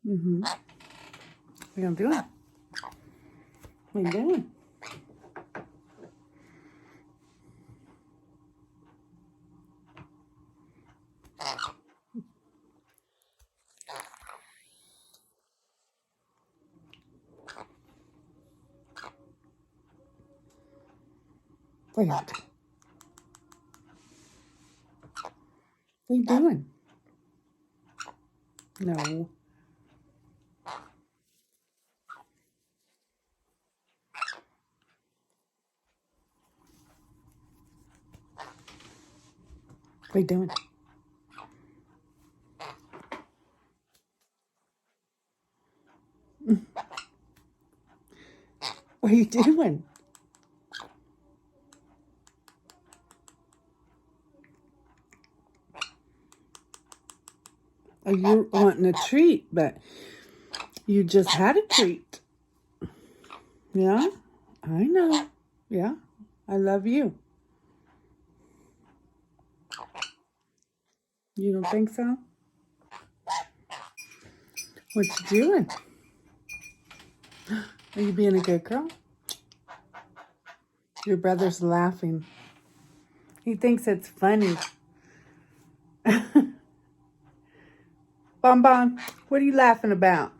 Mm-hmm. What are you doing? What are you doing? What are you doing? No. What are you doing? What are you doing? Oh, you're wanting a treat, but you just had a treat. Yeah, I know. Yeah, I love you. You don't think so? What you doing? Are you being a good girl? Your brother's laughing. He thinks it's funny. Bon Bon, what are you laughing about?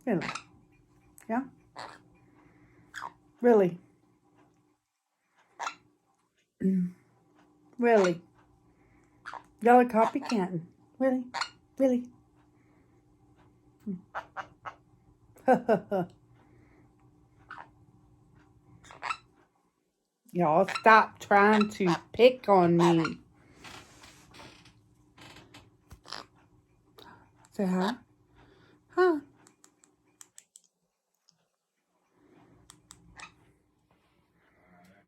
Really? Yeah? Really? Really? Y'all are copycatting. Really? Really? Y'all stop trying to pick on me. Say hi. Huh?